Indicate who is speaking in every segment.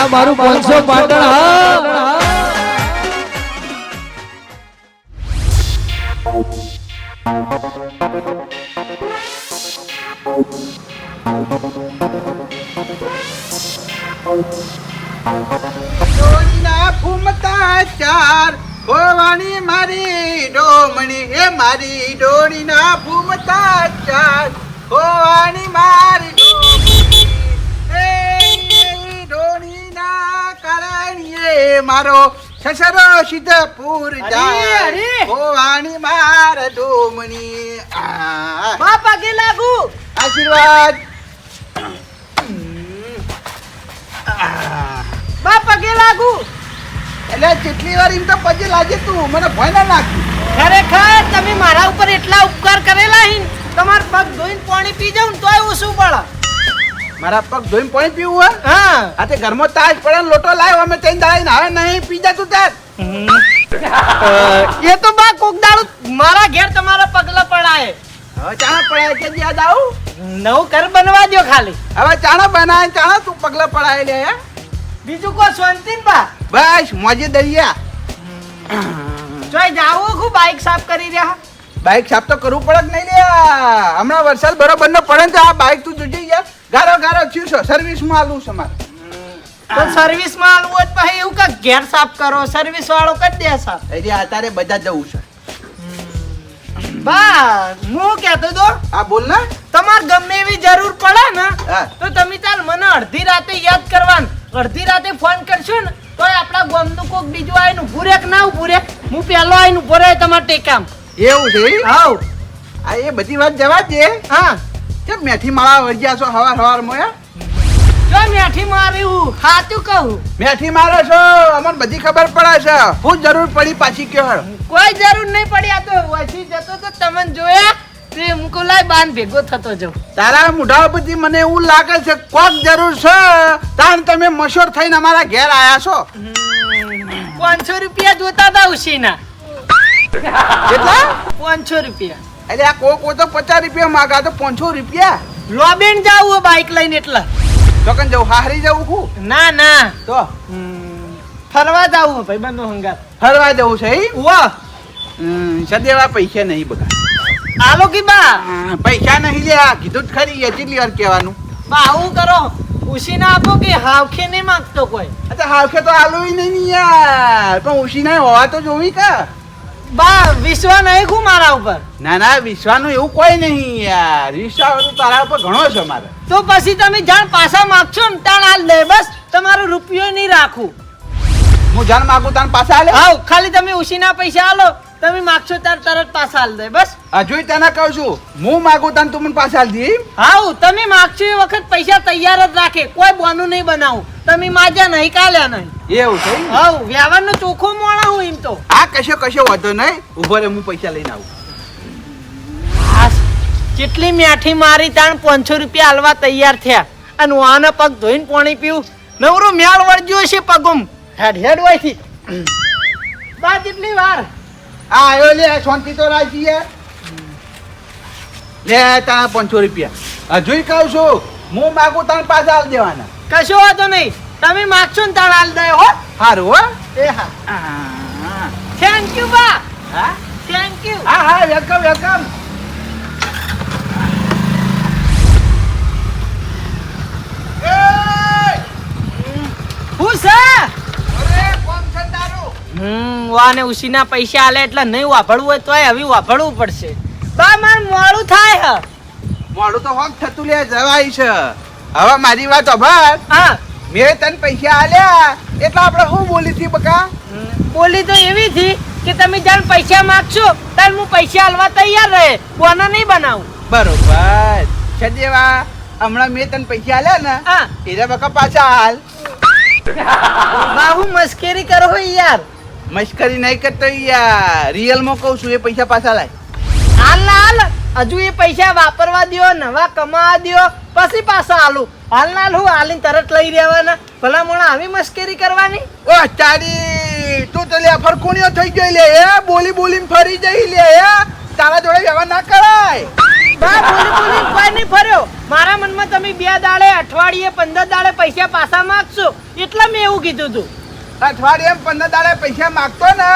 Speaker 1: આ મારું 500 પાટણ હા
Speaker 2: ડોળીના ફૂમતા ચાર ભવાની મારી ડોમણી હે મારી ડોળીના ફૂમતા ચાર ભવાની મારી ડોમણી હે ડોળીના કરણીએ મારો સસરો સિદ્ધપુર જાય ભવાની માર ડોમણી
Speaker 3: બા પગે લાગુ
Speaker 2: આશીર્વાદ
Speaker 3: બા પગે લાગુ
Speaker 2: એટલે કેટલી વાર એમ તો પગે લાગે તું મને ભય ના નાખી
Speaker 3: ખરેખર તમે મારા ઉપર એટલા ઉપકાર કરેલા હી તમાર પગ ધોઈને પાણી પી જાઉં તોય ઓછું પડે
Speaker 2: મારા પગ ધોઈને પાણી પીવું હે
Speaker 3: હા
Speaker 2: આ તે ઘરમાં તાજ પડે ને લોટો લાવ્યો અમે ત્રણ દાડા હવે નહીં પી જા તું તાર
Speaker 3: એ તો બા કોક દાડું મારા ઘેર તમારા પગલા પડાય
Speaker 2: હવે ચાણા પડાય કે યાદ આવું
Speaker 3: નવું ઘર બનવા દો ખાલી
Speaker 2: હવે ચાણા બનાય ચાણા તું પગલા પડાય લે હે
Speaker 3: બીજું કોઈ શાંતિ ને બા
Speaker 2: બસ મોજે દરિયા
Speaker 3: જોઈ જાવો ખૂબ બાઈક સાફ કરી રહ્યા
Speaker 2: બાઈક સાફ તો કરવું પડે કે નહીં લે હમણાં વરસાદ બરોબર નો પડે ને તો આ બાઈક તું જોઈ યાર ગારો ગારો થયું છે સર્વિસમાં આલું છે મારે
Speaker 3: તો સર્વિસ માં આલવું હોય તો પછી એવું કે ઘેર સાફ કરો સર્વિસ વાળો કરી દે સાફ
Speaker 2: એટલે અત્યારે બધા જવું છે
Speaker 3: બા હું કહેતો તો
Speaker 2: આ બોલ ને
Speaker 3: તમાર ગમે એવી જરૂર પડે ને
Speaker 2: હા.
Speaker 3: તો તમે ચાલ મને અડધી રાતે યાદ કરવાનું અડધી રાતે ફોન કરશો ને તો આપણા ગામનું કોક બીજું આવીને ઊભું રે કે ના ઊભું રે હું પહેલો આવીને ઊભો રહે તમારા ટેકામ
Speaker 2: એવું છે
Speaker 3: હાઉ
Speaker 2: આ એ બધી વાત જવા દે
Speaker 3: હા
Speaker 2: કેમ મેથી માળા વળગ્યા છો હવાર હવાર મોયા
Speaker 3: જો મેઠી માર્યું સાચું કહું
Speaker 2: મેથી મારો છો અમને બધી ખબર પડે છે હું જરૂર પડી પાછી કયો હળ
Speaker 3: કોઈ જરૂર નહીં પડી આ તો વધી જતો તો તમને જોયા તે મુકુલાય બાન ભેગો થતો જાઉં
Speaker 2: તારા મુઢા બધી મને એવું લાગે છે કોક જરૂર છે તાણ તમે મશોર થઈને અમારા ઘેર આયા છો
Speaker 3: 500 રૂપિયા જોતા હતા ઉશીના
Speaker 2: કેટલા
Speaker 3: 500 રૂપિયા
Speaker 2: એટલે આ કોક તો 50 રૂપિયા માગા તો 500 રૂપિયા
Speaker 3: લોબેન જાવું બાઈક લઈને એટલા
Speaker 2: ચોકન જવું હારી જવું છું
Speaker 3: ના ના
Speaker 2: તો
Speaker 3: ફરવા જાવું ભાઈ બંધો હંગાત
Speaker 2: ફરવા જવું છે
Speaker 3: વાહ
Speaker 2: સદેવા પૈસા નહીં બગા
Speaker 3: આલો કી બા
Speaker 2: પૈસા નહીં લે કીધું જ ખરી કેટલી વાર કહેવાનું
Speaker 3: બા આવું કરો ઉશીના આપો કે હાવખે નહીં માંગતો કોઈ
Speaker 2: અચ્છા હાલખે તો આલુ નહીં યાર પણ ઉશી ના હોવા તો જોવી કા
Speaker 3: બા વિશ્વાસ નહીં ખું મારા ઉપર
Speaker 2: ના ના વિશ્વાનું એવું કોઈ નહીં યાર વિશ્વાસ તો તારા ઉપર ઘણો છે મારે
Speaker 3: તો પછી તમે જાણ પાછા માંગશો ને તાણ હાલ દે બસ તમારો રૂપિયો નહીં રાખું
Speaker 2: હું જાણ માગું તાન પાછા આલે
Speaker 3: હાવ ખાલી તમે ઉશીના પૈસા આલો તમે માગશો તાર તરત પાછા હાલ દે બસ
Speaker 2: હજુ તને કહું છું હું માગું તાન તું મને પાછા આલ દી
Speaker 3: હાવ તમે માગશો એ વખત પૈસા તૈયાર જ રાખે કોઈ બોનું નહીં બનાવું તમે માજા નહીં કાલ્યા નહીં
Speaker 2: એવું છે
Speaker 3: હાવ વ્યવહારનો ચોખ્ખો મોણા હું એમ તો
Speaker 2: આ કશો વાંધો નહીં ઉભો રે હું પૈસા લઈને આવું
Speaker 3: જેટલી મેઠી મારી તાણ 500 રૂપિયા આલવા તૈયાર થયા અને આના પગ ધોઈને પાણી પીવું નવરો મેળ વળગ્યો છે પગમ હેડ હેડ વાયથી બા જેટલી વાર
Speaker 2: આ આયો લે શાંતિ તો રાખી યાર લે તારા 500 રૂપિયા હજુ કહું છું હું માગું તાન પાછા આલ દેવાના
Speaker 3: કશો વાંધો નહીં તમે માગશો ને તાણ હાલ દે હો
Speaker 2: સારું હો
Speaker 3: એ હા થેન્ક યુ બા
Speaker 2: હા
Speaker 3: થેન્ક યુ
Speaker 2: હા હા વેલકમ વેલકમ
Speaker 3: હું છે
Speaker 2: અરે કોમ છે તારું
Speaker 3: વાને ઉસીના પૈસા આલે એટલે નહીં વાપરવું હોય તોય હવે વાપરવું પડશે બા માર મોડું થાય
Speaker 2: મોડું તો હોક થતું લે જવાય છે હવે મારી વાત અભાર
Speaker 3: હા
Speaker 2: મેં તને પૈસા આલ્યા એટલે આપણે શું બોલી હતી બકા
Speaker 3: બોલી તો એવી થી કે તમે જાણ પૈસા માંગશો ત્યારે હું પૈસા આલવા તૈયાર રહે કોના નહીં બનાવું
Speaker 2: બરોબર સદેવા હમણાં મેં તને પૈસા આલ્યા ને
Speaker 3: હા
Speaker 2: એટલે બકા પાછા હાલ
Speaker 3: બાહુ મસ્કરી કરો હો યાર
Speaker 2: મશ્કરી નહીં કરતો યાર રિયલ માં કહું છું એ પૈસા પાછા લાય
Speaker 3: હાલ ના હાલ હજુ એ પૈસા વાપરવા દ્યો નવા કમાવા દ્યો પછી પાછા આલું હાલ ના હાલ હું હાલીને તરત લઈ રહેવાના ભલા મોણા આવી મસ્કરી કરવાની
Speaker 2: ઓ ચાડી તું તો લે ફરકુણીઓ થઈ ગઈ લે એ બોલી બોલીને ફરી જઈ લે એ તારા જોડે વ્યવહાર ના કરાય
Speaker 3: બા બોલી બોલી કોઈ નહીં ફર્યો મારા મનમાં તમે તમે 2 દાડે અઠવાડિયે 15 દાડે પૈસા પાછા માંગશો એટલે મેં એવું કીધું તું.
Speaker 2: અઠવાડિયે 15 દાડે પૈસા માંગતો ને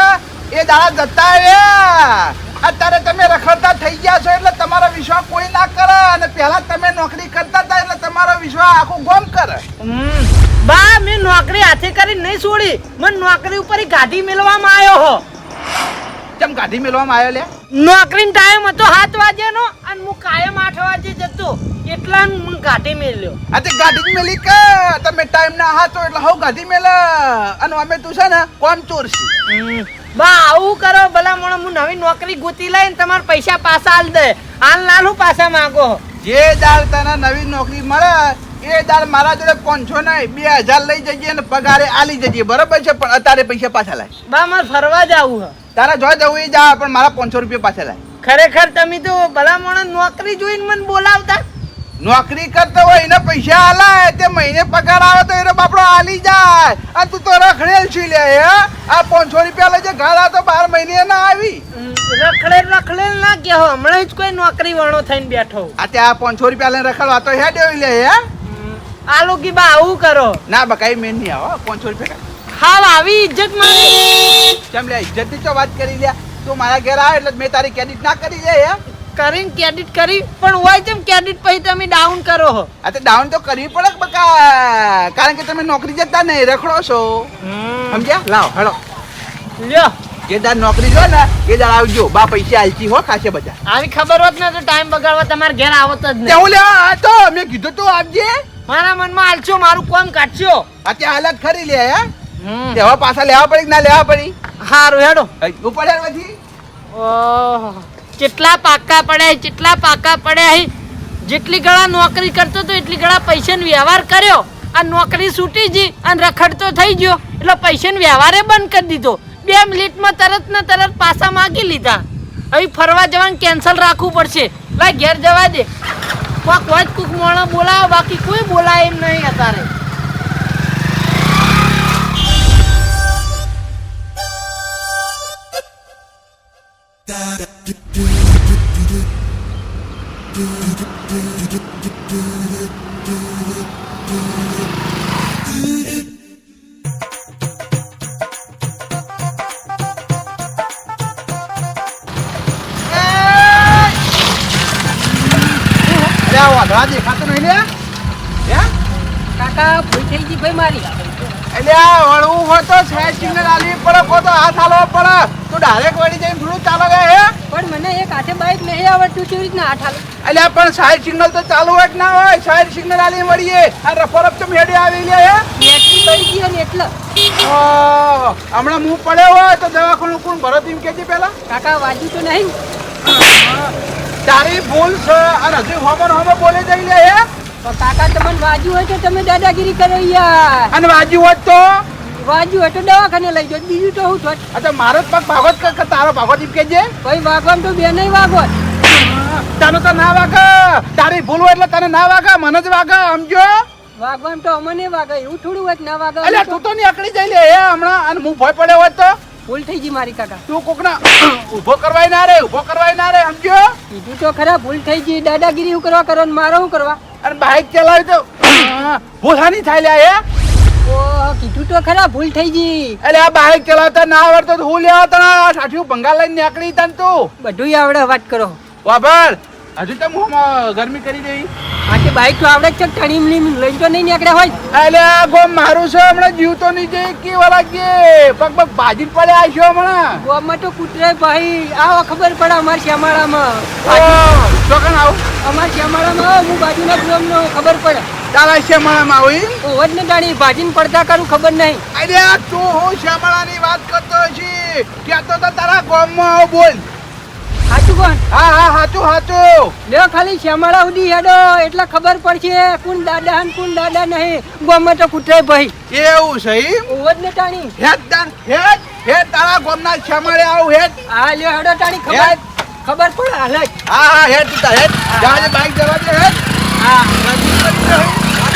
Speaker 2: એ દાડા જતા રહ્યા. અત્યારે તમે રખડતા થઈ ગયા છો એટલે તમારો વિશ્વાસ કોઈ ના કરે, અને પહેલા તમે નોકરી કરતા હતા એટલે તમારો વિશ્વાસ આખું ગોમ કરે.
Speaker 3: બા મેં નોકરી હાથે કરી નહીં છોડી, મને નોકરી ઉપર ગાડી મેળવામાં આવ્યો હો.
Speaker 2: કેમ ગાડી મેળવામાં આવ્યો લે?
Speaker 3: નોકરીનો ટાઈમ હતો 7 વાગ્યાનો અને હું કાયમ 8 વાગે જતો એટલા મને ગાડી મેલ્યો.
Speaker 2: આ તે ગાડી જ મેલી કે તમે ટાઈમ ના હાથો એટલે હવ ગાડી મેલે, અને અમે તું છે ને કોમ ચોરસી.
Speaker 3: બા આવું કરો ભલા મને, હું નવી નોકરી ગોતી લઈને તમારા પૈસા પાછા આલ દે. હાલ નાલું પાછા માંગો.
Speaker 2: જે દાળ તને નવી નોકરી મળે એ દાળ મારા જોડે 500 નહીં 2000 લઈ જજે અને પગારે આલી જજે, બરોબર છે? પણ અત્યારે પૈસા પાછા લાય.
Speaker 3: બા મારે ફરવા જવું હે.
Speaker 2: તારા જો જવું એ જા, પણ મારા 500 રૂપિયા પાછા લાય.
Speaker 3: ખરેખર તમે તો ભલા માણસ નોકરી જોઈને મને બોલાવતા.
Speaker 2: નોકરી કરતો હોય એને પૈસા આલાય, તે મહિને પગાર આવે તો એનો બાપડો આલી જાય. આ તું તો રખડેલ છે લે. આ 500 રૂપિયા લઈ જે ઘર આ તો 12 મહિને ના આવી.
Speaker 3: રખડેલ ના કે હમણાં જ કોઈ નોકરી વાળો થઈને બેઠો.
Speaker 2: આ તે આ 500 રૂપિયા લઈને રખડવા તો હેડ એવી લે.
Speaker 3: આલુ કી બા આવું કરો
Speaker 2: ના બકાઈ મેન નહીં આવો 500 રૂપિયા.
Speaker 3: હાવ આવી ઇજ્જત મારી.
Speaker 2: કેમ લે ઇજ્જત ની તો વાત કરી લે. તું મારા ઘેર આવે એટલે મેં તારી ક્રેડિટ ના કરી લે.
Speaker 3: કરીને ક્રેડિટ કરી પણ હોય તેમ ક્રેડિટ પછી તમે ડાઉન કરો હો.
Speaker 2: આ તે ડાઉન તો કરવી પડે બકા, કારણ કે તમે નોકરી જતા નહીં રખડો છો, સમજ્યા? લાવ હેડો
Speaker 3: લ્યો
Speaker 2: જે દાર નોકરી જો ને એ દાર આવજો. બા પૈસા આલતી હો ખાસે બધા.
Speaker 3: આવી ખબર હોત ને તો ટાઈમ બગાડવા તમારે ઘેર આવત જ નહીં.
Speaker 2: હું લેવા આ તો મેં કીધું તું આપજે.
Speaker 3: મારા મનમાં હાલશો મારું કોમ કાઢશો.
Speaker 2: આ તે હાલત ખરી લે. લેવા પાછા લેવા પડી ના લેવા પડી?
Speaker 3: હારું હેડો
Speaker 2: ઉપર હેડવાથી.
Speaker 3: ઓહો કેટલા પાકા પડ્યા, કેટલા પાકા પડ્યા. જેટલી ગળા નોકરી કરતો તો એટલી ગળા પૈસાનો વ્યવહાર કર્યો. આ નોકરી છૂટી ગઈ અને રખડતો થઈ ગયો એટલે પૈસાનો વ્યવહારે બંધ કરી દીધો. 2 મિનિટમાં તરત ને તરત પાછા માગી લીધા. હવે ફરવા જવાનું કેન્સલ રાખવું પડશે. લાય ઘેર જવા દે. કોક હોય કોક મોણો બોલાવો, બાકી કોઈ બોલાય એમ નહીં અત્યારે.
Speaker 2: દેખાતું નહીં લે.
Speaker 3: કાકા ભૂલ થઈ ગઈ ભાઈ મારી.
Speaker 2: એટલે વળવું હોય તો સાઈડ સિગ્નલ આલવી પડે, કો તો હાથ હાલવો પડે. તું ડાયરેક્ટ વળી જઈને થોડું ચાલો ગયા હે.
Speaker 3: પણ મને એક હાથે બાઈક નહીં આવડતું, કેવી રીતના હાથ હાલે?
Speaker 2: એટલે પણ સાઈડ સિગ્નલ તો ચાલુ હોય કે ના હોય, સાઈડ સિગ્નલ આલી વળીએ. આ રફરફ તો મેડી આવી લે હે.
Speaker 3: બેટરી પડી ગઈ ને એટલે.
Speaker 2: હમણાં હું પડ્યો હોય તો દવાખાનું કોણ ભરો તેમ કેજે પેલા.
Speaker 3: કાકા વાજુ તો નહીં.
Speaker 2: તારી ભૂલ છે અને હજી હોમર બોલે જઈ લે હે.
Speaker 3: તો કાકા તમને વાજુ હોય તો તમે દાદાગીરી કરો યાર.
Speaker 2: અને વાજુ હોત તો
Speaker 3: વાજુ હોય તો દવાખાને લઈ જાઓ, બીજું તો હું થોત.
Speaker 2: આ તો મારો જ પગ ભાગોત કે તારો ભાગોત એમ કેજે.
Speaker 3: ભાઈ વાગવામ તો બે નહીં વાગોત.
Speaker 2: તને તો ના વાગે. તારી ભૂલ હોય એટલે તને ના વાગે, મને જ વાગે, સમજો.
Speaker 3: વાગવામ તો અમને વાગે, એવું થોડું હોય ના વાગે.
Speaker 2: એટલે તું તો ની અકડી જઈ લે હે હમણાં, અને હું ભય પડ્યો હોત તો
Speaker 3: ભૂલ થઈ ગઈ મારી કાકા.
Speaker 2: તું કોકના ઊભો કરવાય ના રે, ઊભો કરવાય ના રે, સમજો.
Speaker 3: કીધું તો ખરા ભૂલ થઈ ગઈ. દાદાગીરી શું કરવા કરો ને મારો શું કરવા?
Speaker 2: અને બાઈક ચલાવી તો ભૂલ હાની થાય લે હે.
Speaker 3: ઓહ કીધું તો ખરા ભૂલ થઈ ગઈ.
Speaker 2: એટલે આ બાઈક ચલાવતા ના આવડતો તો હું લેવા તને સાઠિયું ભંગાર લઈને નીકળી તને તું.
Speaker 3: બધું આવડે, વાત કરો.
Speaker 2: વાપર હજુ તો હું ગરમી કરી દઈ.
Speaker 3: આખી બાઈક તો આવડે જ છે, ટાણીમ લઈને તો નહીં નીકળ્યા હોય.
Speaker 2: એટલે આ ગોમ મારું છે હમણાં, જીવ તો નહીં જઈ કે વાલા કે પગ પગ ભાજી પડ્યા આવીશું હમણાં.
Speaker 3: ગોમાં તો કૂતરે ભાઈ આવો ખબર પડે અમારા શ્યામાળામાં.
Speaker 2: ચોકણ આવું
Speaker 3: અમારા શ્યામાળામાં હું બાજુના ગોમનો ખબર પડે.
Speaker 2: તારા શ્યામાળામાં આવું
Speaker 3: ઓવર ને દાણી ભાજીને પડતા કરું ખબર નહીં.
Speaker 2: અરે તું હું શ્યામાળાની વાત કરતો છે ક્યાં તો તારા ગોમમાં આવ બોલ.
Speaker 3: સાચું કોણ?
Speaker 2: હા હા સાચું સાચું.
Speaker 3: લ્યો ખાલી શ્યામાળા સુધી હેડો એટલે ખબર પડશે કોણ દાદા ને કોણ દાદા નહીં. ગોમાં તો કૂતરે ભાઈ
Speaker 2: એવું છે
Speaker 3: ઓવર ને ટાણી.
Speaker 2: હેડ તારા ગોમના શ્યામાળે આવું હેડ.
Speaker 3: હા લ્યો હેડો ટાણી ખબર પડે હાલ જ.
Speaker 2: હા હા હેડ તું હેડ. જાજે બાઈક જવા દે હેડ. હા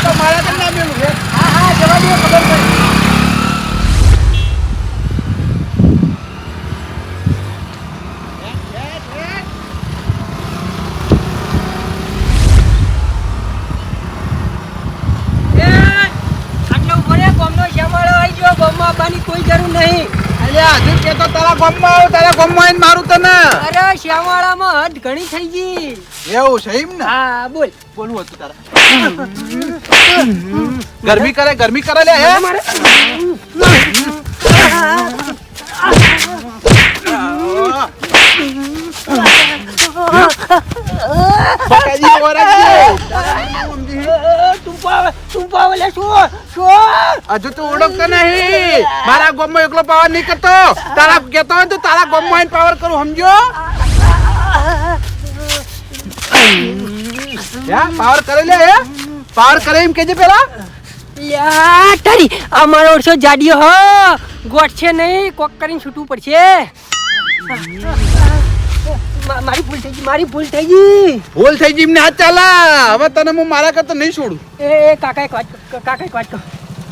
Speaker 2: તો મારા તો ના મેલું હેડ.
Speaker 3: હા હા જવા દે ખબર પડે.
Speaker 4: કોઈ જરૂર નહીં.
Speaker 2: અલ્યા હજુ કે તો તારા ગામમાં આવું, તારા ગામમાં આવીને મારું તને.
Speaker 4: અરે શ્યામાળામાં હદ ઘણી થઈ ગઈ.
Speaker 2: એવું છે એમ ને?
Speaker 4: હા બોલ.
Speaker 2: બોલવું હતું તારા. ગરમી કરે લે હે. બકાજી ઓરજી.
Speaker 4: તું પાવલે શું
Speaker 2: હજુ તું ઓળખતો નહીં. મારા ગામમાં એકલો પાવર નહીં કરતો. તારા કેતો હોય તો તારા ગામમાં આવીને પાવર કરું, સમજો? પાવર કરે લે હે. પાવર કરે એમ કેજે પેલા.
Speaker 4: યા તારી અમારો ઓરસો જાડિયો હો ગોઠશે નહીં, કોક કરીને છૂટવું પડશે. મારી ભૂલ થઈ ગઈ.
Speaker 2: ભૂલ થઈ ગઈ એમને હાથ ચાલા. હવે તને હું મારા કરતા નહીં છોડું.
Speaker 4: એ કાકા એક વાત કહો.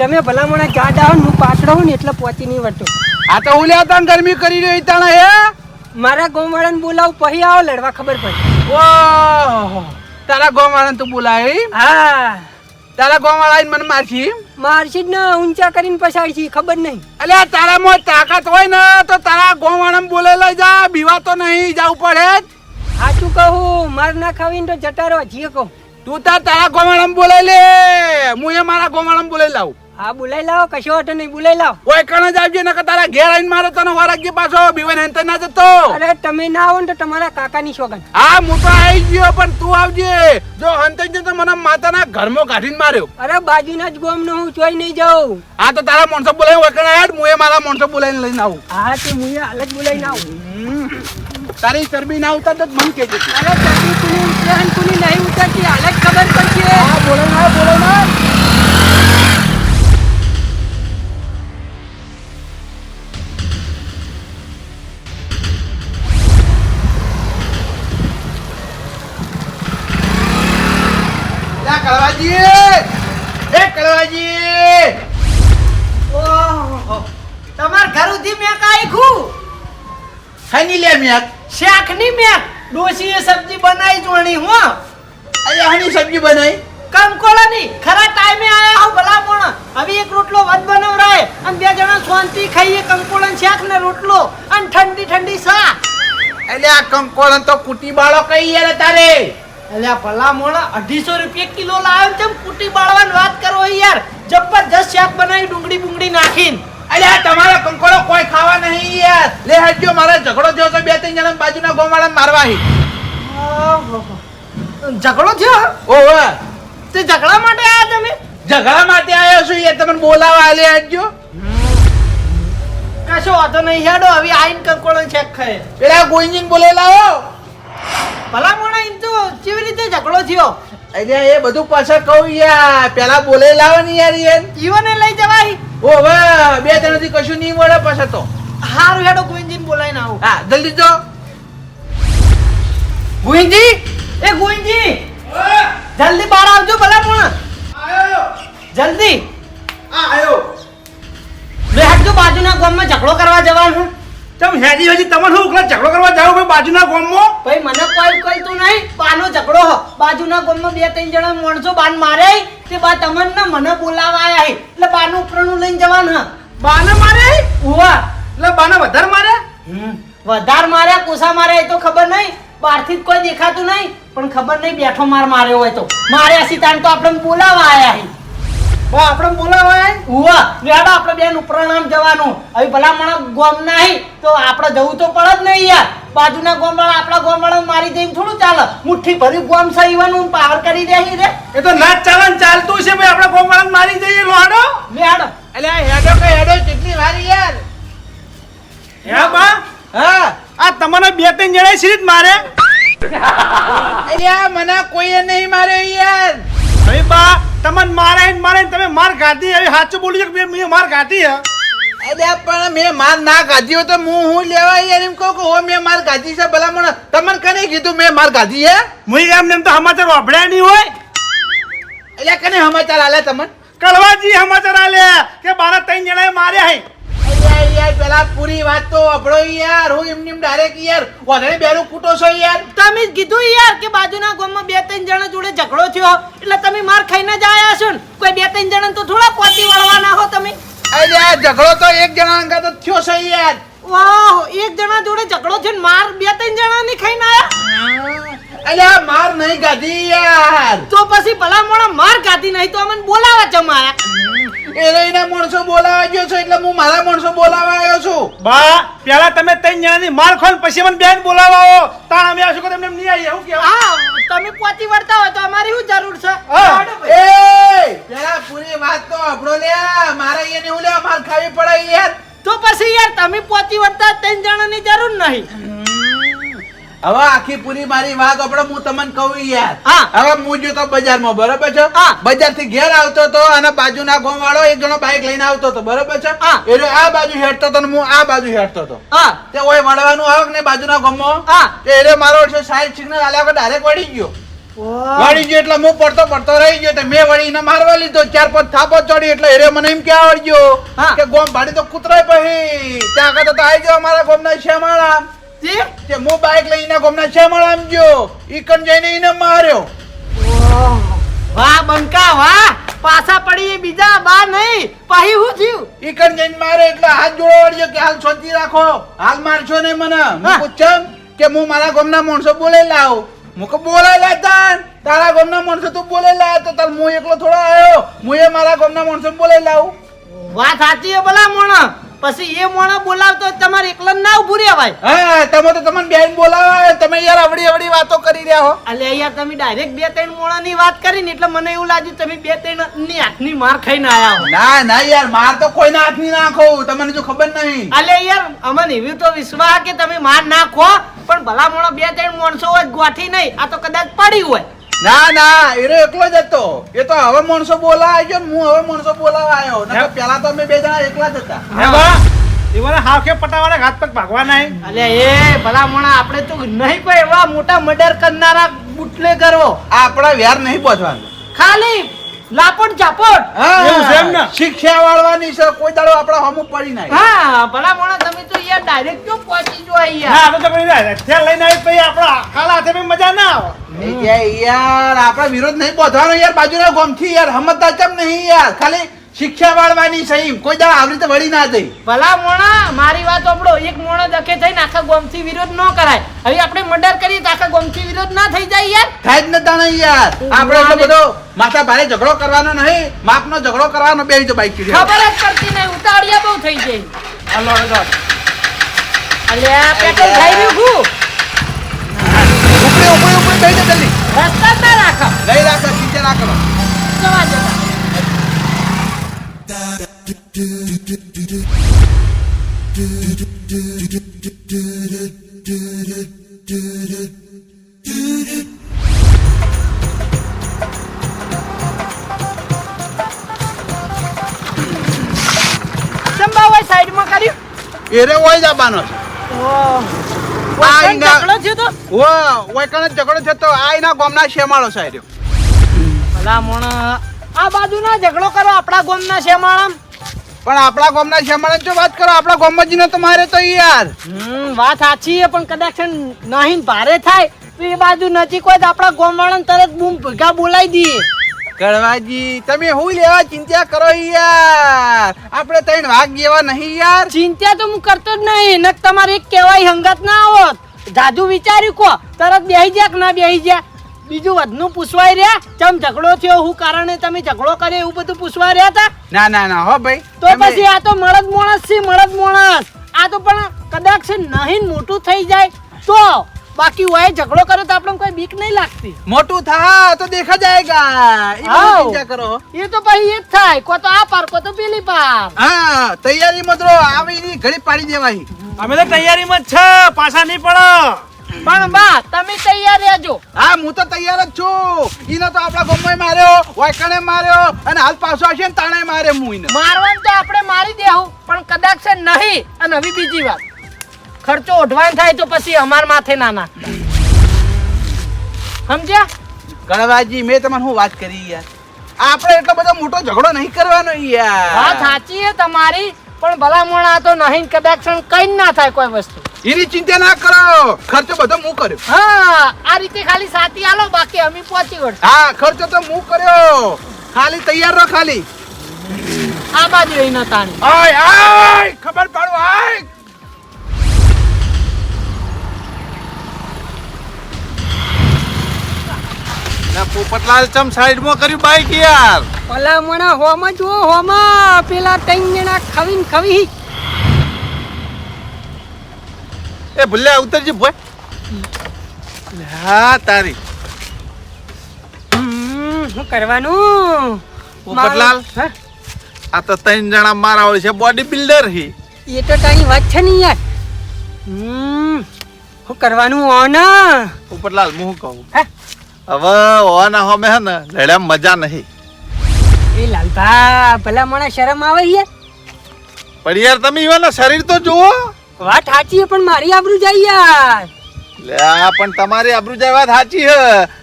Speaker 4: તમે ભલામણા ગાડ આવો ને હું પાછળ હોઉં ને એટલે પહોંચી નહીં વળતો.
Speaker 2: આ તો ઉલ્યા તા ગરમી કરી રહ્યો તાણા હે.
Speaker 4: મારા ગામવાળાને બોલાવું પછી આવો લડવા, ખબર પડે.
Speaker 2: ઓહો, તારા ગામવાળાને તું બોલાય એમ?
Speaker 4: હા
Speaker 2: તારા ગામવાળા આવીને મને મારશી એમ?
Speaker 4: મારશી જ ને ઊંચા કરીને પછાડશી, ખબર નહીં.
Speaker 2: અલ્યા તારામાં તાકાત હોય ને તો તારા ગામવાળાને બોલાઈ લઈ જા. બીવા તો નહીં જવું પડે.
Speaker 4: સાચું કહું, માર ના ખાવીને તો જતા રહો. જીએ કહું
Speaker 2: તું તારા ગામવાળાને બોલાઈ લે. હું એ મારા ગામવાળાને બોલાઈ લાવું.
Speaker 4: હા બોલાઈ લાવો, કશો વાંધો નહીં, બોલાઈ લાવો.
Speaker 2: કોઈ કણ જ આવજે નકર તારા ઘેર આવીને મારે તને વરાગી પાછો બીવાને હેન્તે ના જતો.
Speaker 4: અરે તમે ના આવો ને તો તમારા કાકાની સોગન.
Speaker 2: હા હું તો આવી ગયો, પણ તું આવજે. જો હંતે જ તો મને માતાના ઘરમાં કાઢીને માર્યો.
Speaker 4: અરે બાજુના જ ગોમનો હું ચોઈ નહીં જાઉં.
Speaker 2: હા તો તારા માણસો બોલાવી વકણ આયા, હું એ મારા માણસો બોલાવીને લઈને આવું.
Speaker 4: હા તે હું હાલ જ બોલાઈને આવું.
Speaker 2: તારી ચરબી ના ઉતાર તો જ મને કહેજે.
Speaker 4: અરે ચરબી કુની ઉતરે અને કુની નહીં ઉતરતી હાલ જ ખબર પડશે.
Speaker 2: હા બોલાવી ના.
Speaker 3: તમાર ઘર ઉધી મેં કાઈ ખુ
Speaker 2: હની લે મેક
Speaker 3: શાકની મેં ડોશીએ સબ્જી બનાવી જોણી હું.
Speaker 2: અરે હની સબ્જી બનાવી
Speaker 3: કંકોળાની ખરા ટાઈમે આયા હું ભલા પણ. હવે એક રોટલો વધ બનાવરાય અને બે જણા શાંતિ ખાઈએ કંકોળાનું શાક ને રોટલો અને ઠંડી ઠંડી સા.
Speaker 2: એટલે આ કંકોળન તો કુટી બાળો કઈ યાર તારે.
Speaker 3: અલ્યા ભલા મોણા 250 રૂપિયા કિલો લાવ્યો તેમ કુટી બાળવાની વાત કરો યાર. જબરજસ્ત શાક બનાવી ડુંગળી નાખીને.
Speaker 2: અલ્યા તમારા કંકોળો કોઈ ખાવા નહીં યાર. લે હટજો, મારા ઝઘડો થયો તો બે ત્રણ જણા બાજુના ગામવાળા મારવા હી.
Speaker 3: ઝઘડો થયો?
Speaker 2: ઓહો,
Speaker 3: તે ઝઘડા માટે આયા તમે?
Speaker 2: ઝઘડા માટે આવ્યો છું યાર. તમને બોલાવા લે હટજો.
Speaker 3: કશો વાંધો નહીં હેડો. હવે આઈન કંકોળો ચેક ખાય.
Speaker 2: પેલા ગોઈજીને બોલે લાવો.
Speaker 3: ભલા મોણા એમ તો કેવી રીતે ઝઘડો થયો?
Speaker 2: અલ્યા એ બધું પાછળ કહું યાર. પેલા બોલે લાવો ને યાર.
Speaker 3: ઈવને લઈ જવાય.
Speaker 2: ઓહો, બે જણાથી કશું નહીં મળે પાછળ તો.
Speaker 3: હારું હેડો ગોવિંદજીને બોલાવીને આવું.
Speaker 2: હા જલ્દી જો.
Speaker 3: ગોવિંદજી, એ ગોવિંદજી જલ્દી બહાર આવજો ભલા મોણા. જલ્દી
Speaker 2: આયો.
Speaker 3: લે હટજો, બાજુના ગામમાં ઝઘડો કરવા જવાનું.
Speaker 2: તમ હેજી હજી તમને શું ઉકલા ઝઘડો કરવા જાવ ભાઈ બાજુના ગામમાં?
Speaker 3: ભાઈ મને કોઈ કહેતું નહીં. બાનો ઝઘડો હ. બાજુના ગામમાં બે ત્રણ જણા માણસો બાન મારે તે બા તમને મને બોલાવા આયા હે એટલે બાનું ઉપરનું લઈને જવાનું હ.
Speaker 2: બાને મારે?
Speaker 3: ઉવા
Speaker 2: એટલે બાને વધારે મારે?
Speaker 3: વધાર માર્યા કોસા માર્યા એ તો ખબર નહીં. બહારથી જ કોઈ દેખાતું નહીં પણ ખબર નહીં બેઠો માર્યો હોય તો. માર્યા સીતાન તો આપણે બોલાવા આયા હે.
Speaker 2: બા આપણે બોલાવા આયા?
Speaker 3: ઉવા લેડો આપણે બેન ઉપરણામ જવાનું. હવે ભલા મને ગોમ નહીં તો આપણે જવું તો પડે જ નહીં યાર. બાજુના ગોમવાળા આપણા ગોમવાળા મારી જઈને થોડું ચાલે. મુઠ્ઠી ભરી ગોમ સહીવાનું પાવર કરી દે રે.
Speaker 2: એ તો ના ચાલન ચાલતું છે ભાઈ. આપણે ગોમવાળાને મારી જઈએ લોડો.
Speaker 3: લેડો.
Speaker 2: એટલે હેડો કે હેડો કેટલી વારી યાર. હે બા? હા આ તમને બે ત્રણ જણા સીધ મારે. અલ્યા મને કોઈએ નહીં મારે યાર. હવે બા તમને મારે તમે માર ખાધી. હવે સાચું બોલી કે મેં માર ખાધી હે. અલ્યા પણ મેં માર ના ખાધી હોય તો હું લેવા યાર એમ કહું કે હો મેં માર ખાધી છે. ભલા મને તમને કને કીધું મેં માર ખાધી હે? હું એમ તો સમાચાર વાપર્યા નહીં હોય. અલ્યા કને સમાચાર આલે તમને? કળવાજી સમાચાર આલે કે 12 જણાએ માર્યા હે. યાર પેલા પૂરી વાત તો અભળો યાર. હું એમની ડાયરેક્ટ યાર વધારે બેરું કૂટો છો યાર.
Speaker 3: તમે જ કીધું યાર કે બાજુના ગામમાં બે ત્રણ જણા જોડે ઝઘડો થયો એટલે તમે માર ખાઈને જ આયા છો ને. કોઈ બે ત્રણ જણા તો થોડા પોતી વળવાના હો તમે.
Speaker 2: અરે આ ઝઘડો તો એક જણા અંગા તો થયો છે યાર.
Speaker 3: ઓહો, એક જણા જોડે ઝઘડો છે ને માર 2-3 જણાની ખાઈને આયા.
Speaker 2: અલ્યા માર નહીં ગાધી યાર.
Speaker 3: તો પછી ભલા મોણા માર ગાતી નહીં તો અમને બોલાવા ચમાયા.
Speaker 2: એના માણસો બોલાવા ગયો છે એટલે હું મારા માણસો બોલાવા આવ્યો છું.
Speaker 5: બા પેલા તમે ત્રણ જણાની માર ખોન પછી મને બેન બોલાવો તાણ અમે આવશું કે તમને નહીં આવીએ હું કેવું
Speaker 3: હા, તમે પોતી વળતા હોય તો અમારી શું જરૂર છે?
Speaker 5: હા.
Speaker 2: એ પેલા પૂરી વાત તો આપણો લે. મારે અહીંયા હું લે માર ખાવી પડે યાર.
Speaker 3: તો પછી યાર તમે પોતી વળતા 3 જણાની જરૂર નહીં.
Speaker 2: હવે આખી પૂરી મારી વાત આપણે હું તમને કહું યાર.
Speaker 3: હા.
Speaker 2: હવે હું જો તો બજારમાં બરોબર છે.
Speaker 3: હા.
Speaker 2: બજાર થી ઘેર આવતો તો અને બાજુના ગામ વાળો એક જણો બાઈક લઈને આવતો તો બરોબર છે.
Speaker 3: હા.
Speaker 2: એ રહ્યો આ બાજુ હેડતો તો હું આ બાજુ હેડતો તો.
Speaker 3: હા
Speaker 2: તે ઓય વળવાનું આવે ને બાજુના ગામમાં.
Speaker 3: હા.
Speaker 2: તે એ રહ્યો મારો સાઈડ સિગ્નલ આલ્યા વગર ડાયરેક્ટ વળી ગયો. વળી ગયો એટલે હું પડતો રહી ગયો. મેં વળી એને મારવા લીધો 4-5 થાપો ચડી એટલે એ રહ્યો મને એમ કે આવડ્યો
Speaker 3: હા.
Speaker 2: કે ગોમ ભાડી તો કૂતરાય પછી ત્યાં આગળ તો આવી ગયો અમારા ગામના શેમાળા.
Speaker 3: જી?
Speaker 2: તે હું બાઈક લઈને ગામના શેમાળામાં ગયો. ઈકન જઈને એને માર્યો.
Speaker 3: વાહ બંકા વાહ, પાછા પડી એ બીજા બા નહીં પછી હું થયું?
Speaker 2: ઈકન જઈને મારે એટલે હાથ જોડો વળ્યો કે હાલ શાંતિ રાખો, હાલ મારશો નહીં મને.
Speaker 3: હા.
Speaker 2: હું પૂછમ કે હું મારા ગામના માણસો બોલે લાવ. હું કે બોલે લાતા તારા ગામના માણસો તું બોલે લાવ તો તાર હું એકલો થોડો આવ્યો. હું એ મારા ગામના માણસો બોલે લાવ.
Speaker 3: વાત સાચી છે ભલા મોણા. પછી એ મોણા બોલાવતો તમારે એકલા ના ઉભું રહેવાય.
Speaker 2: હા તમે તો તમને બેન બોલાવા તમે યાર અવડી વાતો કરી રહ્યા હો.
Speaker 3: અલે યાર તમે ડાયરેક્ટ 2-3 મોણાની વાત કરી ને એટલે મને એવું લાગ્યું તમે 2-3 ની હાથની માર ખાઈને આયા હો.
Speaker 2: ના ના યાર માર તો કોઈના હાથ ની નાખો તમને જો ખબર નહીં.
Speaker 3: અલે યાર અમને એવી તો વિશ્વાસ કે તમે માર નાખો પણ ભલા મોણો 2-3 માણસો હોય ગોઠી નહીં, આ તો કદાચ પડી હોય.
Speaker 2: ના ના એરો એકલો જ હતો. એ તો હવે માણસો બોલાવા આવ્યો ને હું હવે માણસો બોલાવા આવ્યો. નકર પેલા તો અમે 2 જણા એકલા જ હતા.
Speaker 5: હે બા એવાને હાવખે પટાવાળા હાથ પગ ભાગવા નહીં
Speaker 3: અલે એ ભલા મોણા આપણે તો નહીં કોઈ એવા મોટા મર્ડર કરનારા બુટલે કરવો.
Speaker 2: આ આપણા વ્યાર નહીં પહોંચવાનું.
Speaker 3: ખાલી લાપટ ઝાપટ.
Speaker 5: એવું છે એમ ને?
Speaker 2: શિક્ષા વાળવાની છે કોઈ દાડો આપણા હમું પડી નહીં.
Speaker 3: હા ભલા મોણા તમે તો યાર ડાયરેક્ટ જો પહોંચી જો
Speaker 5: ના
Speaker 3: યાર.
Speaker 5: આપણે તો પછી હથિયાર લઈને આવી પછી આપણા ખાલા હાથે પછી મજા ના આવે
Speaker 2: નહીં જાય યાર આપણા વિરોધ નહીં પહોંચવાનો યાર બાજુના ગામથી યાર સમજતા કેમ નહીં યાર. ખાલી શિક્ષા વાળવાની સહી કોઈ દાડો આવી રીતે વળી ના થઈ.
Speaker 3: ભલા મોણા મારી વાત સાંભળો. એક મોણો દખે થઈને આખા ગામથી વિરોધ ન કરાય. હવે આપણે મર્ડર કરીએ તો આખા ગામથી વિરોધ ના થઈ જાય યાર.
Speaker 2: થાય જ નતા નહીં યાર. આપણે એટલો બધો માથા ભારે ઝઘડો કરવાનો નહીં, માપનો ઝઘડો કરવાનો. બે તો બાઈક ચીડી
Speaker 3: ખબર જ પડતી નહીં, ઉતાવળિયા બહુ થઈ જાય.
Speaker 5: હલો હલો
Speaker 3: અલ્યા પેટ્રોલ ખાઈ રહ્યું હું.
Speaker 2: ઉપડે ઉપડે ઉપડે થઈ જાય જલ્દી.
Speaker 3: રસ્તા ના રાખો.
Speaker 2: લઈ રાખો ચિંતા ના કરો.
Speaker 3: જવા જવા. સંભાવાય સાઈડમાં કર્યું.
Speaker 2: એરે હોય જવાનો છે.
Speaker 3: આ
Speaker 2: એના-
Speaker 3: ઝઘડો થયો તો
Speaker 2: ઓય કણે ઝઘડો થતો આ એના ગામના શેમાળો સાહેબ.
Speaker 3: ભલા મોણા આ બાજુના ઝઘડો કરો આપણા ગામના શેમાળામ.
Speaker 2: પણ આપણા ગામના શેમાળાની જો વાત કરો આપણા ગામમાં જીને તો મારે તો યાર.
Speaker 3: વાત સાચી છે પણ કદાચ નહીં ભારે થાય તો એ બાજુ નજીક હોય તો આપણા ગામવાળાને તરત બૂમ ભેગા બોલાવી દઈએ.
Speaker 2: કડવાજી તમે હું લેવા ચિંતા કરો યાર. આપણે ત્રણ વાઘ જેવા નહીં યાર.
Speaker 3: ચિંતા તો હું કરતો જ નહીં. નક તમારે એક કહેવાય હંગાત ના આવત. જાદુ વિચાર્યું કો તરત બેહી જ્યા કે ના બેહી જ્યા. બીજું વધનું પૂછવાય રહ્યા ચમ ઝઘડો થયો હું કારણે તમે ઝઘડો કર્યો એવું બધું પૂછવા રહ્યા હતા.
Speaker 2: ના ના ના હો ભાઈ.
Speaker 3: તો પછી આ તો મળદ માણસ છે, મળદ માણસ. આ તો પણ કદાચ છે નહીં મોટું થઈ જાય તો બાકી હોય ઝઘડો કરો તો આપણે કોઈ બીક નહીં લાગતી.
Speaker 2: મોટું થા તો દેખા જાયગા. એ બધી
Speaker 3: હાઉ.
Speaker 2: ચિંતા કરો.
Speaker 3: એ તો પછી એ જ થાય. કો તો આ પાર કો તો પેલી પાર.
Speaker 2: હા તૈયારી મતરો આવી ઘડી પાડી દેવાય.
Speaker 5: અમે તો તૈયારીમાં જ છે પાછા નહીં પડો
Speaker 3: પણ બા તમે તૈયાર રહેજો.
Speaker 2: હા હું તો તૈયાર જ છું. ઈને તો આપણા ગામમાં માર્યો, વાયકણે માર્યો અને હાલ પાછો આવશે ને તાણે મારે હું ઈને.
Speaker 3: મારવાનું તો આપણે મારી દેવું પણ કદાચ છે નહીં. અને હવે બીજી વાત ખર્ચો ઓઢવાન થાય તો પછી અમાર માથે ના નાખતા. સમજ્યા?
Speaker 2: કડવાજી મેં તમને હું વાત કરી યાર. આપણે એટલો બધો મોટો ઝઘડો નહીં કરવાનો યાર.
Speaker 3: વાત સાચી છે તમારી પણ ભલા મોણા તો નહીં કદાચ કઈ ના થાય કોઈ વસ્તુ.
Speaker 2: એની ચિંતા ના કરો. ખર્ચો બધો હું કર્યો.
Speaker 3: હા આ રીતે ખાલી સાથી આલો બાકી અમે પહોંચી વળશું.
Speaker 2: હા ખર્ચો તો હું કર્યો. ખાલી તૈયાર રહો ખાલી.
Speaker 3: આ બાજુ રહીને તાણી
Speaker 2: આય આય ખબર પાડો આય
Speaker 1: પોપટલાલ ચમ સાઈડમાં કર્યું બાઈક યાર.
Speaker 4: ભલા મણા હોમાં જો હોમાં પેલા ત્રણ જણા ખવીને ખવી
Speaker 1: એ ભૂલ્યા ઉતરજી ભોય. હા તારી
Speaker 4: શું કરવાનું
Speaker 1: પોપટલાલ
Speaker 4: હા?
Speaker 1: આ તો 3 જણા મારા હોય છે બોડી બિલ્ડર હી.
Speaker 4: એ તો તારી વાત છે ને યાર શું કરવાનું ઓના
Speaker 1: પોપટલાલ હું કહું
Speaker 4: હે?
Speaker 1: હવે ઓના હોમે હે ને લડ્યા મજા નહીં.
Speaker 4: એ લાલભા ભલા મને શરમ આવે યાર.
Speaker 1: પણ યાર તમે ઈવાના શરીર તો જુઓ.
Speaker 4: વાત સાચી પણ મારી આબરૂ જાય યાર.
Speaker 1: લે આ પણ તમારી આબરૂ જાય વાત સાચી હે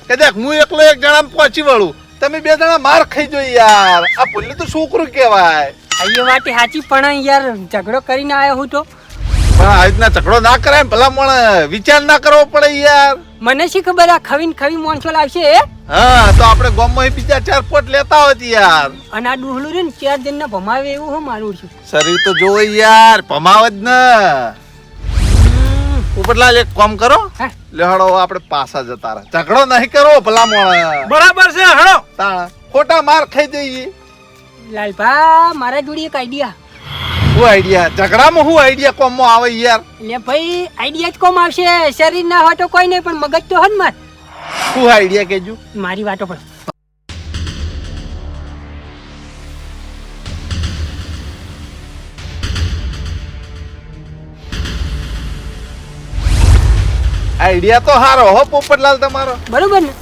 Speaker 1: કે દેખ હું એકલો એક જણા પહોંચી વળું, તમે 2 જણા માર ખાઈ જો યાર. આ ભૂલ્યું તો છોકરું કહેવાય.
Speaker 4: એ વાત સાચી પણ યાર ઝઘડો કરીને આવ્યો હું તો.
Speaker 1: પણ આવી રીતના ઝઘડો ના કરાય ને ભલા મને વિચાર ના કરવો પડે યાર.
Speaker 4: મને શી ખબર આ ખવીને ખવી મોણસો લાવશે
Speaker 1: હા તો આપણે ગામમાં બીજા 4 પોટ લેતા હોત યાર.
Speaker 4: અને આ ડુહલું રે ને 4 જણને ભમાવે એવું હું મારું છું.
Speaker 1: શરીર તો જોવો યાર, ભમાવ જ ને. પોપટલાલ એક કામ કરો,
Speaker 4: હા?
Speaker 1: લેહડો આપણે પાછા જતા રહે. ઝઘડો નહીં કરવો ભલા મોણા.
Speaker 5: બરાબર છે હળો.
Speaker 1: તાણ ખોટા માર ખાઈ જઈએ.
Speaker 4: લાલભા મારા જોડે એક આઈડિયા.
Speaker 1: શું આઈડિયા? ઝઘડામાં શું આઈડિયા કોમમાં આવે યાર?
Speaker 4: એટલે ભાઈ આઈડિયા જ કોમ આવશે. શરીર ના હોય તો કોઈ નહીં પણ મગજ તો હન માર.
Speaker 1: શું આઈડિયા કેજો?
Speaker 4: મારી વાતો પર
Speaker 1: આઈડિયા તો સારો હો પોપટલાલ તમારો.
Speaker 4: બરોબર ને?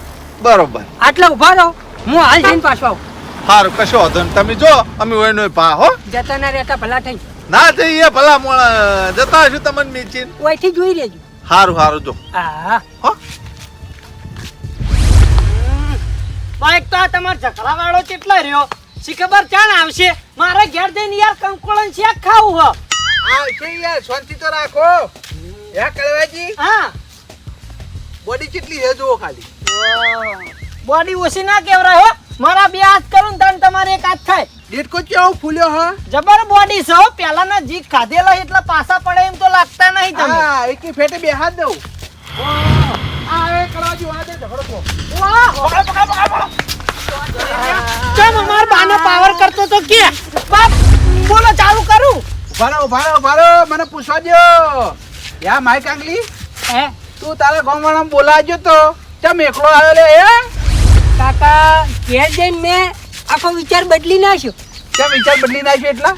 Speaker 1: બરોબર.
Speaker 4: આટલા ઉભા રહો, હું હાલ જઈને પાછો આવું.
Speaker 1: સારું કશો વાંધો નહીં. તમે જો અમે ઓયનો પા હો.
Speaker 4: જતા ના રહેતા ભલા થઈ
Speaker 1: ના જઈએ ભલા મોણા, જતા હશું તમને મીચીને.
Speaker 4: ઓયથી જોઈ લેજો.
Speaker 1: સારું સારું જો
Speaker 4: હા
Speaker 1: હો.
Speaker 3: બાઈક તો આ તમારો ઝઘડા વાળો કેટલા રહ્યો શી ખબર ચાણ આવશે. મારે ઘેર જઈને યાર કંકોળન શેક ખાવું હ.
Speaker 2: આવશે યાર શાંતિ તો રાખો. યા કળવાજી
Speaker 3: હા
Speaker 2: બોડી કેટલી હે જુઓ ખાલી.
Speaker 3: બોડી ઓછી ના કેવરાય હો. મારા 2 હાથ કરું તન તમારે 1 હાથ થાય.
Speaker 2: ડેટકો કેવો ફૂલ્યો હા.
Speaker 3: જબર બોડી છે હો. પેલાના જીક ખાધેલા એટલે પાછા પડે એમ તો લાગતા નહીં તમે.
Speaker 2: હા એકી ફેટે 2 હાથ દઉં. આ એ કળવાજી વાળા દે ઝઘડો કો.
Speaker 3: કેમ અમાર બાનો પાવર કરતો તો કે બાપ બોલો ચાલુ કરું.
Speaker 2: ઉભા રહો મને પૂછવા દો. યા માઈક આંગલી
Speaker 4: હે
Speaker 2: તું તારા ગામવાળાને બોલાવજો તો ચમ એકલો આવ્યો લે હે.
Speaker 4: કાકા ઘેર જઈને મેં આખો વિચાર બદલી નાખ્યો.
Speaker 2: ચમ વિચાર બદલી નાખ્યો એટલા.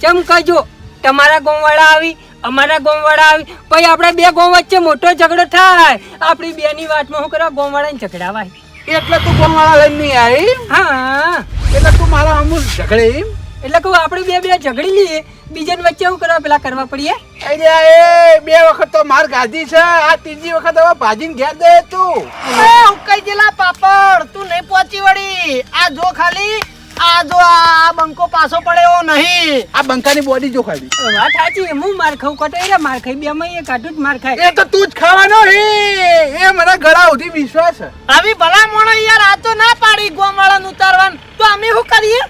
Speaker 4: ચમ કજો તમારા ગામવાળા આવી અમારા ગામવાળા આવી પછી આપણે 2 ગામ વચ્ચે મોટો ઝઘડો થાય. આપણી 2 ની વાતમાં શું કરવા ગામવાળાને ઝઘડાવાય.
Speaker 2: એટલે તું ગામવાળા લઈને નહીં આવી.
Speaker 4: હા
Speaker 2: એટલે તું મારા અમુલ ઝઘડે એમ.
Speaker 4: એટલે કહું આપણે 2 ઝઘડી લઈએ બીજાને વચ્ચે શું કરવા પેલા કરવા પડીએ.
Speaker 2: અરે એ 2 વખત તો માર ગાધી છે. આ ત્રીજી વખત હવે ભાજીને ઘેર દે તું.
Speaker 3: હું કઈ જેલા પાપડ તું નહીં પહોંચી વળી. આ જો ખાલી આ જો આ બંકો પાછો પડે એવો નહીં.
Speaker 2: આ બંકાની બોડી જો ખાલી.
Speaker 4: વાત સાચી હું માર ખાઉં કટોય માર ખાઈ 2 માં એક આટું જ માર ખાય.
Speaker 2: એ તો તું જ ખાવાનો એ મને ગળા સુધી વિશ્વાસ છે.
Speaker 3: આવી ભલા મોણો યાર આ તો ના પાડી ગોમાળાનું ઉતારવાનું તો અમે શું કરીએ.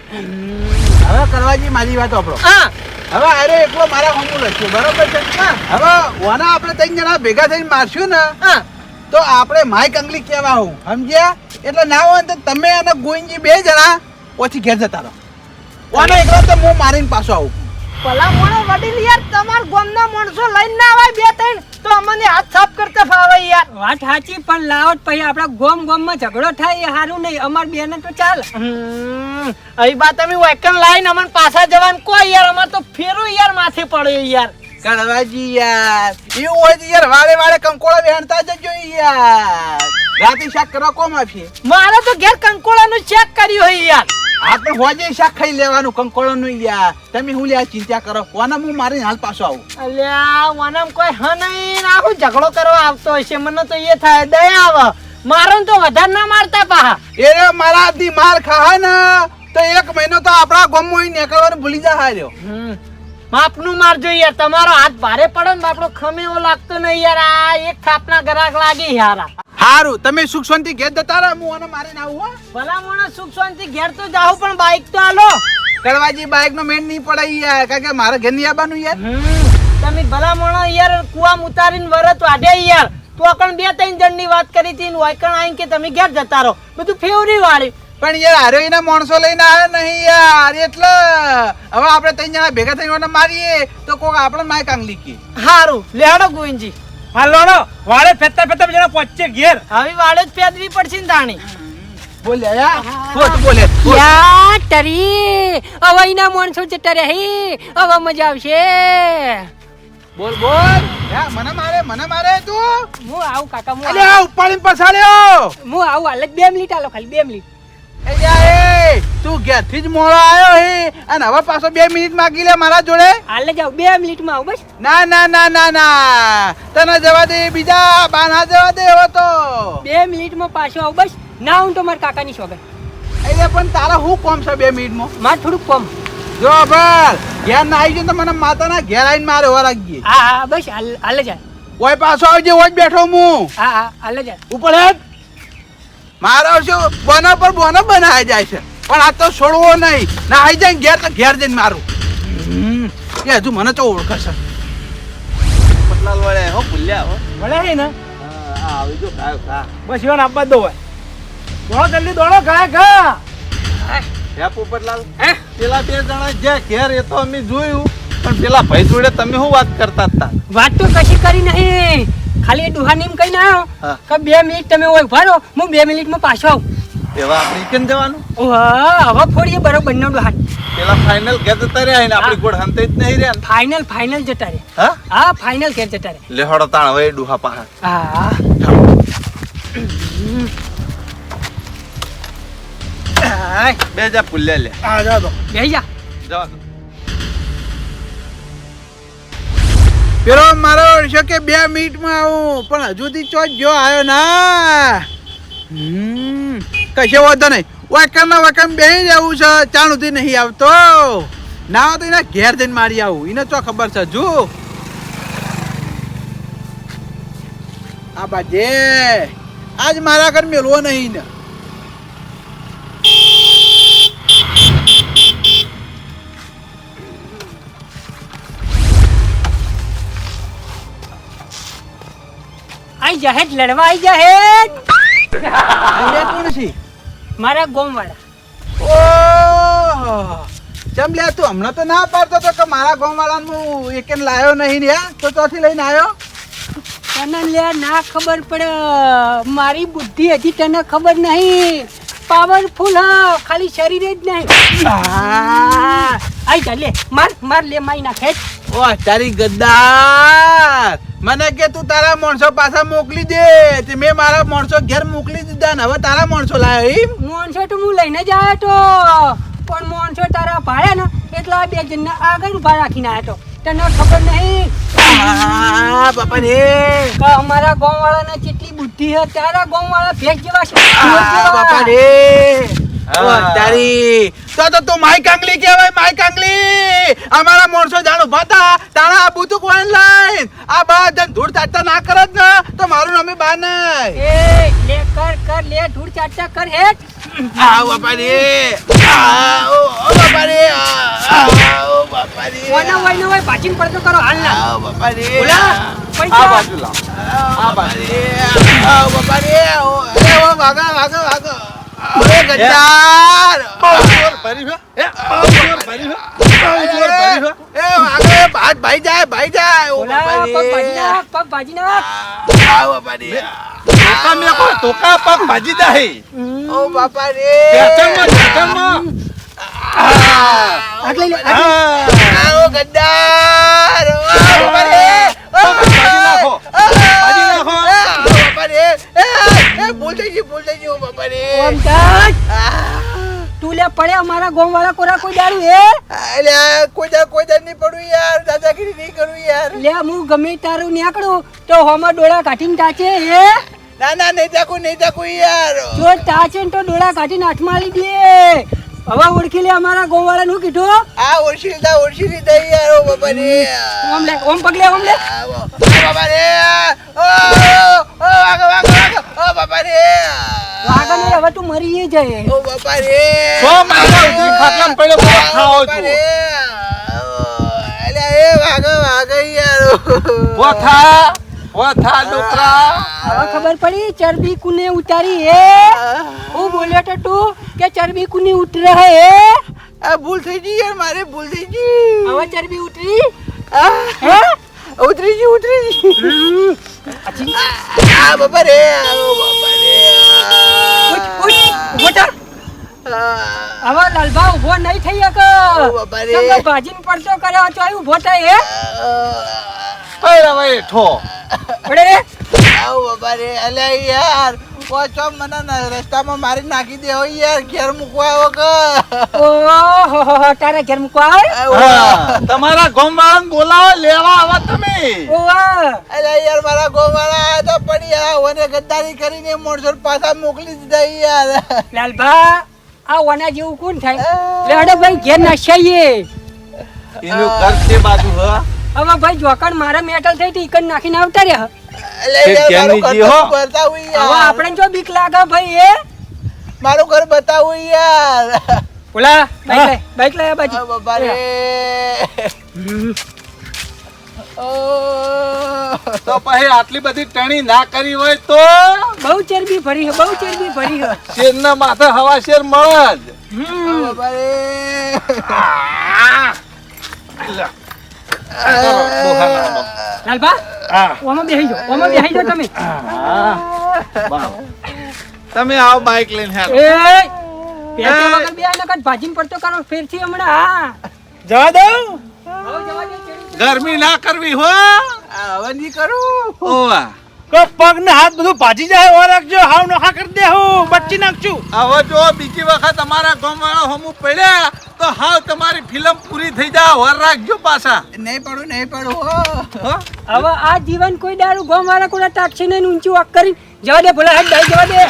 Speaker 2: હવે કરવાજી મારી વાત આપણો.
Speaker 3: હા
Speaker 2: હવે અરે એકલો મારા અમુલ લખ્યો બરોબર છે. હવે વાના આપણે 3 જણા ભેગા થઈને મારશું ને
Speaker 3: હા
Speaker 2: તો આપણે માઈક અંગલી કહેવા હું સમજ્યા. એટલે ના હોય ને તો તમે અને ગોઈનજી 2 જણા ઓછી ઘેર જતા રહો. વાના એકલો તો હું મારીને પાછો આવું.
Speaker 3: ભલા મોણો વડીલ યાર તમાર ગામના માણસો લઈને ના આવે 2-3 તો અમને હાથ સાફ કરતા ફાવે યાર.
Speaker 4: વાત સાચી પણ લાવટ પછી આપડા ગામમાં ઝઘડો થાય એ સારું નહીં. અમાર 2 ને તો ચાલે.
Speaker 3: અહીં બા તમે વેકન લાઈન અમને પાછા જવાનું કોઈ યાર અમાર તો ફેરો યાર માથે પડે યાર.
Speaker 2: કળવાજી યાર એવું હોય તો યાર વાળે વાળે કંકોળો વેણતા જજો યાર. રાતે શાક કરવા કોમ આપીએ.
Speaker 3: મારે તો ઘેર કંકોળાનું ચેક કર્યું હોય યાર.
Speaker 2: આપણે હોજે શાક ખાઈ લેવાનું કંકોળોનું યાર. તમે હું લ્યા ચિંતા કરો. વાના હું મારીને હાલ પાછો આવું.
Speaker 3: અલ્યા વનમ કોઈ હ નહીં આખું ઝઘડો કરવા આવતો હશે. મને તો એ થાય દયા આવે. મારો તો વધારે ના મારતા પાહા.
Speaker 2: એ મારા દી માર ખાય ને તો 1 મહિનો તો આપણા ગામમાં નીકળવાનું ભૂલી જાય રહ્યો.
Speaker 3: માપનું મારજો યાર. તમારો હાથ ભારે પડે ને આપણો ખમે એવો લાગતો નહીં યાર. આ એક થાપના ગરાક લાગી યાર.
Speaker 2: હારું તમે સુખ શાંતિ ઘેર જતા રહો. હું આને મારીને આવું હો.
Speaker 3: ભલા મોણા સુખ શાંતિ ઘેર તો જાઉં પણ બાઈક તો આલો.
Speaker 2: કડવાજી બાઈક નો મેળ નહીં પડે યાર, કારણ કે મારે ઘેર નહીં આવવાનું યાર.
Speaker 3: તમે ભલા મોણો યાર કુવામ ઉતારીને વરત વાઢે યાર. તો અકણ 2-3 જણની વાત કરી હતી ને વાયકણ આઈને કે તમે ઘેર જતા રહો, બધું ફેવરી વાળી.
Speaker 2: પણ યાર હારે એના માણસો લઈને આવ્યો નહીં યાર, એટલે હવે આપણે 3 જણા ભેગા થઈને મારીએ તો કોક આપણે માય કાંગલી કે.
Speaker 3: હારું લેડો ગોવિંદજી.
Speaker 5: હા લોડો વાળે ફેરતા ફેરતા જણા પહોંચે ઘેર.
Speaker 3: હવે વાળે જ પેદવી પડશે ને તાણી.
Speaker 2: બોલે યાર ખોટ બોલે.
Speaker 4: યા ટરી હવે એના માણસો જતા રહે, હવે મજા આવશે.
Speaker 2: બોલ બોલ. યા મને મારે તું.
Speaker 4: હું આવું કાકા, હું
Speaker 2: અલે આ ઉપાડીને પછાડ્યો.
Speaker 4: હું આવું હાલ જ 2 મિનિટ આલો, ખાલી 2 મિનિટ.
Speaker 2: એ જા એ તું ઘેરથી જ મોડો આવ્યો હે અને હવે પાછો 2 મિનિટ માંગી લે મારા જોડે.
Speaker 4: હાલ જ આવું, 2 મિનિટમાં આવું બસ.
Speaker 2: ના ના ના ના ના તને જવા દે, બીજા બાના જવા દે હવે તો.
Speaker 4: 2 મિનિટમાં પાછો આવું બસ. ના હું તો મારા કાકાની શોભે.
Speaker 2: એટલે પણ તારા શું કોમ છે 2 મિનિટમાં?
Speaker 4: મારે થોડુંક કોમ.
Speaker 2: જો બસ ઘેર ના આવી જાય તો મને માતાના ઘેર આવીને મારે હોવા રાખજે.
Speaker 4: હા બસ હાલ જ.
Speaker 2: ઓય પાછો આવજે, ઓય જ બેઠો હું.
Speaker 4: હા હાલ જ.
Speaker 2: ઉપર હેડ. મારો શું બોનો પર બોનો બનાવી જાય છે, પણ આ તો છોડવો નહીં. ના આવી જાય ઘેર તો ઘેર જઈને મારું. એ હજુ મને તો ઓળખશે.
Speaker 1: પટલાલ વળે હો ભૂલ્યા હો.
Speaker 5: વળે હે ને
Speaker 1: હા આવી જો ખાવ ખા.
Speaker 5: બસ ઈવન આપવા જ દો હોય. દોડો જલ્દી દોડો, ખાય ખા.
Speaker 1: હે પોપટલાલ, પેલા 2 જણા જ્યાં ઘેર એ તો અમે જોયું, પણ પેલા ભાઈ જોડે તમે શું વાત કરતા હતા?
Speaker 4: વાત તો કશી કરી નહીં, ખાલી ડુહાની એમ કહીને આવ્યો
Speaker 1: હા.
Speaker 4: કે 2 મિનિટ તમે ઓય ઉભા રહો, હું 2 મિનિટમાં પાછો આવું.
Speaker 1: એવા આપણે કેમ જવાનું?
Speaker 4: ઓહ હવે ફોડીએ બરોબર નો ડુહાન.
Speaker 1: પેલા ફાઇનલ ઘેર જતા રહ્યા ને આપણી ગોળ હંતે જ નહીં રહ્યા ને.
Speaker 4: ફાઇનલ જતા રે.
Speaker 1: હા
Speaker 4: હા ફાઇનલ ઘેર જતા રે.
Speaker 1: લેહડો તાણ હવે ડુહા પાહા.
Speaker 4: હા
Speaker 1: બે જા ભૂલ્યા લે.
Speaker 5: હા જાઓ તો.
Speaker 4: બેહી જા.
Speaker 1: જવા દો.
Speaker 2: પેલો મારો છે કે 2 મિનિટમાં આવું, પણ હજુ થી ચો જો આવ્યો ના. કશો વાંધો નહીં, વાકરના વાકમ બેહી જવું છે, ચાણુથી નહીં આવતો. ના હોય તો એના ઘેર જઈને મારી આવું, એને ચો ખબર છે હજુ. આ બાજે આજ મારા ઘર મેળવો નહીં ને.
Speaker 4: આઈ જા હેડ, લડવા આઈ જા હેડ.
Speaker 2: અહીંયા કોણ છે?
Speaker 4: મારા ગોમ વાળા.
Speaker 2: ઓહ ચમ લે તું હમણાં તો ના પાડતો તો કે મારા ગામ વાળાને હું એકેન લાયો નહીં ને, તો ચોથી લઈને આવ્યો.
Speaker 4: તને લે ના ખબર પડે, મારી બુદ્ધિ હજી તને ખબર નહીં. પાવરફુલ હા, ખાલી શરીરે જ નહીં. આઈ જા લે, માર લે માઈ નાખે.
Speaker 2: ઓહ તારી ગદ્દાર, મને કે તું તારા માણસો પાછા મોકલી દે. તે મેં મારા માણસો ઘેર મોકલી દીધા ને હવે તારા માણસો લાયો એમ?
Speaker 4: મોનસો તો હું લઈને જ આવ્યો તો, પણ મોનસો તારા ભાડે ને એટલા 2 જણને આગળ ઉભા રાખીને આવ્યો તો. તને ખબર નહીં
Speaker 2: બાપા રે,
Speaker 4: કે અમારા ગામ વાળાને કેટલી બુદ્ધિ છે. તારા ગામ વાળા ભેંસ જેવા છે.
Speaker 2: બાપા રે. ઓહ તારી તો તું માઈ કાંગલી કહેવાય, માઈ કાંગલી. અમારા માણસો જાણો ભાતા તારા આ બુતું કોણ લાઈન આ બધા ધૂળ ચાટતા ના કરત ને તો મારું નામે બા નહીં.
Speaker 4: એ લે કર લે, ધૂળ ચાટતા કર હેડ.
Speaker 2: આવ બાપા રે, આવ ઓ બાપા રે, આવ બાપા રે,
Speaker 4: વાના વાય પાછીન પડતો કરો હાલ ના.
Speaker 2: આવ બાપા રે,
Speaker 4: બોલા
Speaker 1: આ
Speaker 4: પૈસા.
Speaker 1: બાજુ લાવ.
Speaker 2: આવ બાપા રે, આવ બાપા રે, ઓ વાગો ઓય ગદ્દાર.
Speaker 1: જોર ભરી હો. જોર ભરી હો. જોર ભરી હો.
Speaker 2: એ વાગો ભાત ભાઈ જાય ઓ
Speaker 4: બોલા
Speaker 2: બાપા
Speaker 4: પગ ભાજી
Speaker 2: રે,
Speaker 4: નાખ, પગ ભાજી નાખ.
Speaker 2: આવ બાપા રે,
Speaker 1: ટોકા મેકો, ટોકા પગ ભાજી દાહી.
Speaker 2: ઓ બાપા રે,
Speaker 1: પેટર્નમાં.
Speaker 4: આટલે લે,
Speaker 2: આવ ગદ્દાર. ઓ બાપા રે, ઓ
Speaker 1: ભાજી નાખો. ભાજી નાખો.
Speaker 2: બાપા રે, એ ભૂલ થઈ ગઈ ઓ બાપા રે.
Speaker 4: ઓમ તાજ. તું લે પડે અમારા ગામ વાળા કોરા કોઈ દારૂ હે?
Speaker 2: અલ્યા કોઈ દર નહીં પડું યાર, દાદાગીરી નહીં કરું યાર.
Speaker 4: લે હું ગમે તારું નીકળું તો હોમાં ડોળા કાઢીને તાચે હે.
Speaker 2: ના નહીં તાકું યાર.
Speaker 4: જો તાચે ને તો ડોળા કાઢીને હાથમાં આલી દે. હવે ઓળખી લે અમારા ગામ વાળા નું કીધું.
Speaker 2: આ ઓળખી લીધા યાર. ઓ બાપા રે,
Speaker 4: ઓમ લે, ઓમ પગલે, ઓમ લે.
Speaker 2: ઓ બાપા રે, ઓ વાગો ઓ બાપા રે.
Speaker 4: વાગે નહીં, હવે તું મરી જાય.
Speaker 2: ઓ બાપા રે
Speaker 1: 6 મહિના સુધી ખાટલામાં પડ્યો પડ્યો ખાઓ
Speaker 2: બાપા
Speaker 1: છો.
Speaker 2: રે. અલ્યા એ વાગે યાર
Speaker 1: પોથા ડોકરા.
Speaker 4: હવે ખબર પડી ચરબી કુને ઉતારી હે. હું બોલ્યો તો તું કે ચરબી કુની ઉતરે હે.
Speaker 2: આ ભૂલ થઈ ગઈ યાર, મારે ભૂલ થઈ ગઈ.
Speaker 4: હવે ચરબી ઉતરી
Speaker 2: હે ઉતરી ગઈ આ બાપા રે
Speaker 4: ઉભો થા. હવે લાલભા ઉભો નહીં થઈ શકે.
Speaker 2: બાપા રે.
Speaker 4: તમે ભાજીને પડતો કર્યો તો અહીં ઉભો થાય હે.
Speaker 1: પૈરા ભાઈ ઠો.
Speaker 4: પડે રે.
Speaker 2: બાપા રે અલ્યા યાર પોચો મને રસ્તામાં મારી નાખી દે હોય યાર, ઘેર મૂકવા આવો કે
Speaker 4: ઓહો તારા ઘેર મૂકો આવે.
Speaker 1: હા, તમારા ગામવાળાને બોલાવો લેવા આવો તમે.
Speaker 4: ઓવા
Speaker 2: અલ્યા યાર મારા ગોવાળા આયા તો પડી આ ઓને ગદ્દારી કરીને મોણસો પાછા મોકલી દીધા યાર.
Speaker 4: લાલભા આ ઓના જેવું કોણ થાય. લેડો ભાઈ ઘેર નાખ્યાઈએ.
Speaker 1: એનું ઘર છે બાજુ હ.
Speaker 4: હવે ભાઈ જોકણ મારા મેટલ થઈ ઈકન નાખીને આવતા રહ્યા.
Speaker 2: અલ્યા યાર મારું
Speaker 1: ક્યાંની જી હો?
Speaker 2: ઘર બતાવું
Speaker 4: હવે
Speaker 2: યાર,
Speaker 4: આપણે જો બીક લાગે ભાઈ એ.
Speaker 2: મારું ઘર બતાવું યાર.
Speaker 4: ઓલા બાઈક લાયા બાજુ.
Speaker 2: બાપા રે
Speaker 1: તો પછી આટલી બધી ટણી ના કરી હોય તો
Speaker 4: બહુ ચરબી ભરી હે, બહુ ચરબી ભરી હે.
Speaker 1: શેરના માથે હવા શેર મળે જ.
Speaker 2: બાપા રે
Speaker 4: લાલભા ઓમાં બેહી જાઓ તમે.
Speaker 1: તમે આવો બાઈક લઈને હેરો.
Speaker 4: એ પેટા વગર બે નકર ભાજીને પડતો કરો ફેરથી હમણાં. હા
Speaker 5: જવા દઉં
Speaker 4: હવે જવા દે ચેડી.
Speaker 1: ગરમી ના કરવી હો.
Speaker 2: હવે નહીં કરું.
Speaker 1: ઓવા
Speaker 5: તો પગ ને હાથ બધું ભાજી જાય ઓર રાખજો, હાવ નોખા કરી દે હું બચ્ચી નાખશું.
Speaker 1: હવે જો બીજી વખત અમારા ગામવાળા હમું પડ્યા તો હાવ તમારી ફિલ્મ પૂરી થઈ જાય. વર રાખજો પાછા.
Speaker 2: નહીં પડું હો.
Speaker 1: હો?
Speaker 4: હવે આ જીવન કોઈ દારૂ ગોમ વાળા કોઈ તાકશે નહીં ઊંચી વાક કરી જવા દે ભલા હાથ જવા દે.